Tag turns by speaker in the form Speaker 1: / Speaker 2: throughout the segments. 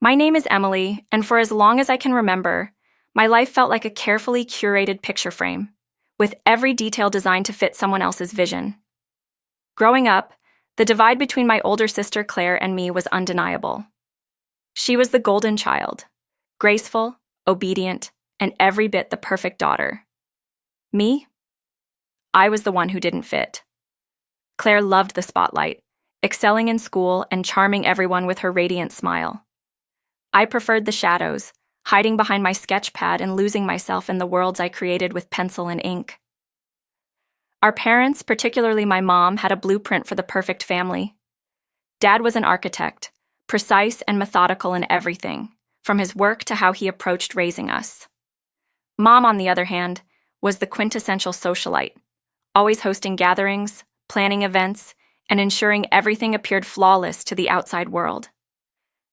Speaker 1: My name is Emily, and for as long as I can remember, my life felt like a carefully curated picture frame, with every detail designed to fit someone else's vision. Growing up, the divide between my older sister Claire and me was undeniable. She was the golden child, graceful, obedient, and every bit the perfect daughter. Me? I was the one who didn't fit. Claire loved the spotlight, excelling in school and charming everyone with her radiant smile. I preferred the shadows, hiding behind my sketch pad and losing myself in the worlds I created with pencil and ink. Our parents, particularly my mom, had a blueprint for the perfect family. Dad was an architect, precise and methodical in everything, from his work to how he approached raising us. Mom, on the other hand, was the quintessential socialite, always hosting gatherings, planning events, and ensuring everything appeared flawless to the outside world.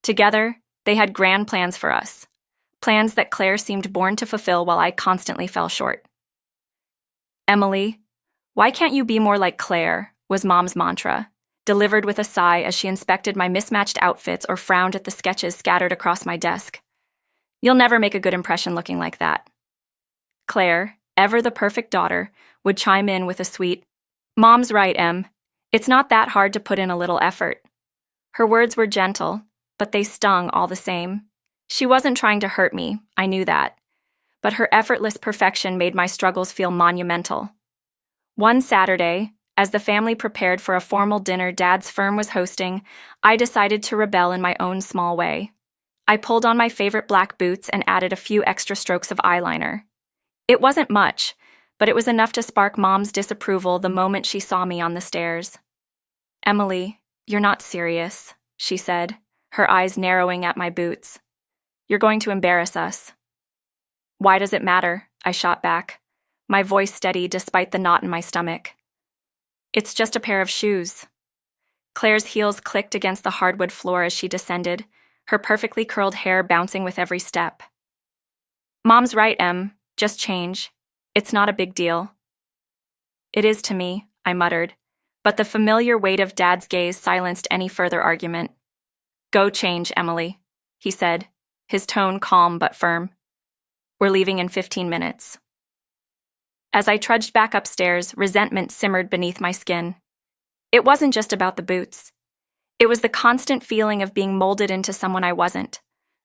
Speaker 1: Together, they had grand plans for us, plans that Claire seemed born to fulfill while I constantly fell short. "Emily, why can't you be more like Claire?" was Mom's mantra, delivered with a sigh as she inspected my mismatched outfits or frowned at the sketches scattered across my desk. "You'll never make a good impression looking like that." Claire, ever the perfect daughter, would chime in with a sweet, "Mom's right, Em. It's not that hard to put in a little effort." Her words were gentle, but they stung all the same. She wasn't trying to hurt me, I knew that, but her effortless perfection made my struggles feel monumental. One Saturday, as the family prepared for a formal dinner Dad's firm was hosting, I decided to rebel in my own small way. I pulled on my favorite black boots and added a few extra strokes of eyeliner. It wasn't much, but it was enough to spark Mom's disapproval the moment she saw me on the stairs. "Emily, you're not serious," she said, her eyes narrowing at my boots. "You're going to embarrass us." "Why does it matter?" I shot back, my voice steady despite the knot in my stomach. "It's just a pair of shoes." Claire's heels clicked against the hardwood floor as she descended, her perfectly curled hair bouncing with every step. "Mom's right, Em. Just change. It's not a big deal." "It is to me," I muttered, but the familiar weight of Dad's gaze silenced any further argument. "Go change, Emily," he said, his tone calm but firm. "We're leaving in 15 minutes. As I trudged back upstairs, resentment simmered beneath my skin. It wasn't just about the boots. It was the constant feeling of being molded into someone I wasn't,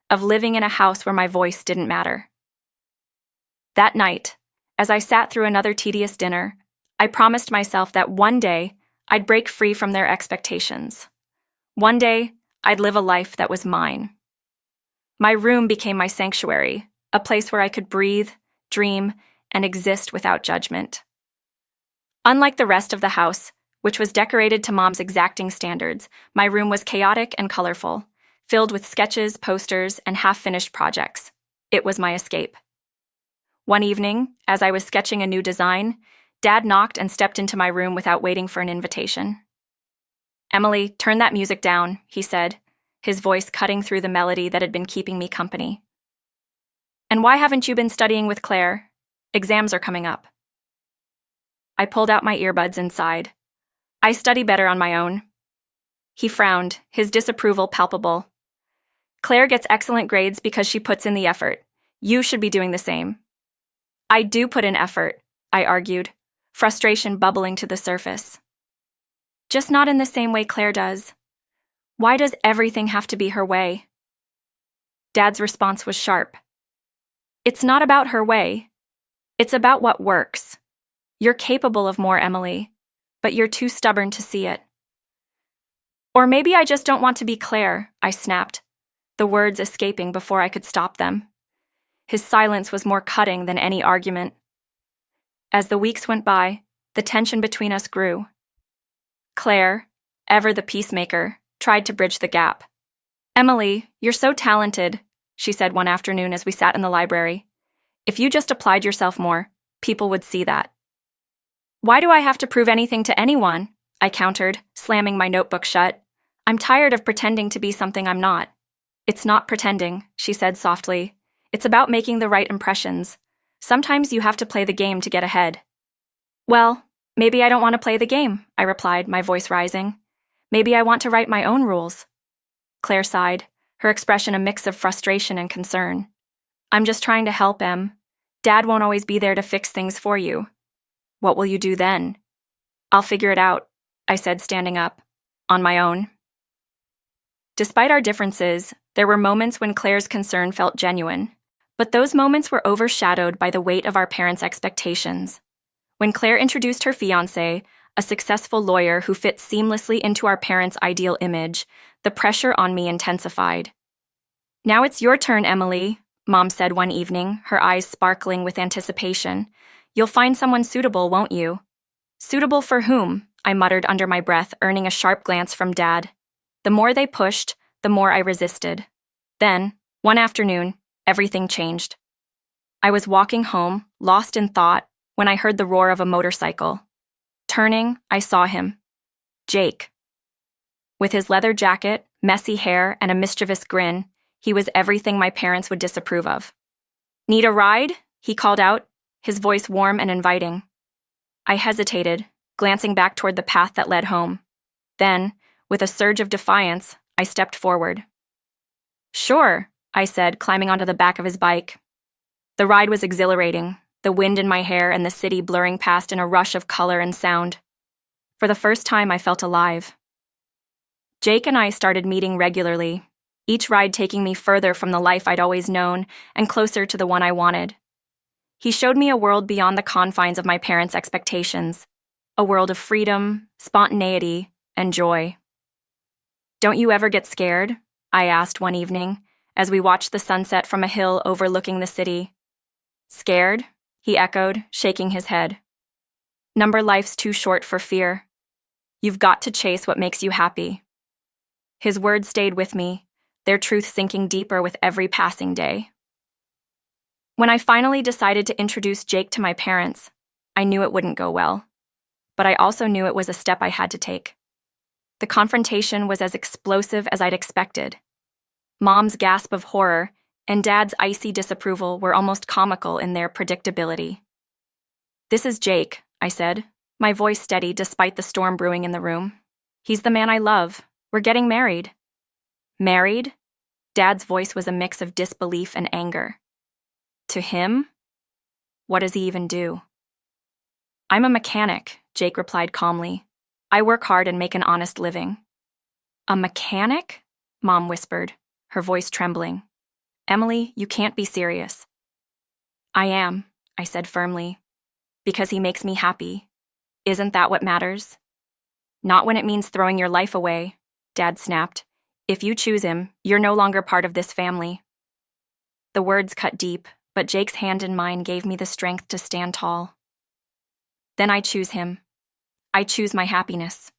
Speaker 1: of living in a house where my voice didn't matter. That night, as I sat through another tedious dinner, I promised myself that one day I'd break free from their expectations. One day, I'd live a life that was mine. My room became my sanctuary, a place where I could breathe, dream, and exist without judgment. Unlike the rest of the house, which was decorated to Mom's exacting standards, my room was chaotic and colorful, filled with sketches, posters, and half-finished projects. It was my escape. One evening, as I was sketching a new design, Dad knocked and stepped into my room without waiting for an invitation. "Emily, turn that music down," he said, his voice cutting through the melody that had been keeping me company. "And why haven't you been studying with Claire? Exams are coming up." I pulled out my earbuds and sighed. "I study better on my own." He frowned, his disapproval palpable. "Claire gets excellent grades because she puts in the effort. You should be doing the same." "I do put in effort," I argued, frustration bubbling to the surface. "Just not in the same way Claire does. Why does everything have to be her way?" Dad's response was sharp. "It's not about her way. It's about what works. You're capable of more, Emily, but you're too stubborn to see it." "Or maybe I just don't want to be Claire," I snapped, the words escaping before I could stop them. His silence was more cutting than any argument. As the weeks went by, the tension between us grew. Claire, ever the peacemaker, tried to bridge the gap. "Emily, you're so talented," she said one afternoon as we sat in the library. "If you just applied yourself more, people would see that." "Why do I have to prove anything to anyone?" I countered, slamming my notebook shut. "I'm tired of pretending to be something I'm not." "It's not pretending," she said softly. "It's about making the right impressions. Sometimes you have to play the game to get ahead." "Well, maybe I don't want to play the game," I replied, my voice rising. "Maybe I want to write my own rules." Claire sighed, her expression a mix of frustration and concern. I'm just trying to help, Em. Dad won't always be there to fix things for you. What will you do then? I'll figure it out, I said, standing up. On my own. Despite our differences, there were moments when Claire's concern felt genuine, but those moments were overshadowed by the weight of our parents' expectations. When Claire introduced her fiancé, a successful lawyer who fit seamlessly into our parents' ideal image, the pressure on me intensified. Now it's your turn, Emily, Mom said one evening, her eyes sparkling with anticipation. You'll find someone suitable, won't you? Suitable for whom? I muttered under my breath, earning a sharp glance from Dad. The more they pushed, the more I resisted. Then, one afternoon, everything changed. I was walking home, lost in thought, when I heard the roar of a motorcycle. Turning, I saw him. Jake. With his leather jacket, messy hair, and a mischievous grin, he was everything my parents would disapprove of. Need a ride? He called out, his voice warm and inviting. I hesitated, glancing back toward the path that led home. Then, with a surge of defiance, I stepped forward. Sure, I said, climbing onto the back of his bike. The ride was exhilarating, the wind in my hair and the city blurring past in a rush of color and sound. For the first time, I felt alive. Jake and I started meeting regularly, each ride taking me further from the life I'd always known and closer to the one I wanted. He showed me a world beyond the confines of my parents' expectations, a world of freedom, spontaneity, and joy. Don't you ever get scared? I asked one evening, as we watched the sunset from a hill overlooking the city. Scared? He echoed, shaking his head. Number life's too short for fear. You've got to chase what makes you happy. His words stayed with me, their truth sinking deeper with every passing day. When I finally decided to introduce Jake to my parents, I knew it wouldn't go well. But I also knew it was a step I had to take. The confrontation was as explosive as I'd expected. Mom's gasp of horror and Dad's icy disapproval were almost comical in their predictability. This is Jake, I said, my voice steady despite the storm brewing in the room. He's the man I love. We're getting married. Married? Dad's voice was a mix of disbelief and anger. To him? What does he even do? I'm a mechanic, Jake replied calmly. I work hard and make an honest living. A mechanic? Mom whispered, her voice trembling. Emily, you can't be serious. I am, I said firmly, because he makes me happy. Isn't that what matters? Not when it means throwing your life away, Dad snapped. If you choose him, you're no longer part of this family. The words cut deep, but Jake's hand in mine gave me the strength to stand tall. Then I choose him. I choose my happiness.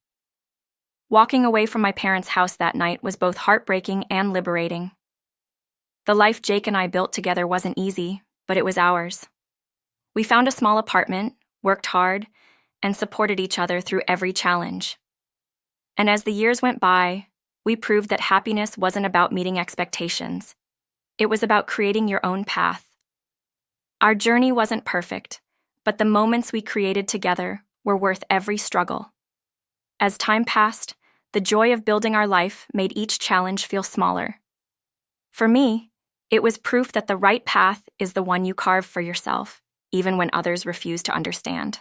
Speaker 1: Walking away from my parents' house that night was both heartbreaking and liberating. The life Jake and I built together wasn't easy, but it was ours. We found a small apartment, worked hard, and supported each other through every challenge. And as the years went by, we proved that happiness wasn't about meeting expectations. It was about creating your own path. Our journey wasn't perfect, but the moments we created together were worth every struggle. As time passed, the joy of building our life made each challenge feel smaller. For me, it was proof that the right path is the one you carve for yourself, even when others refuse to understand.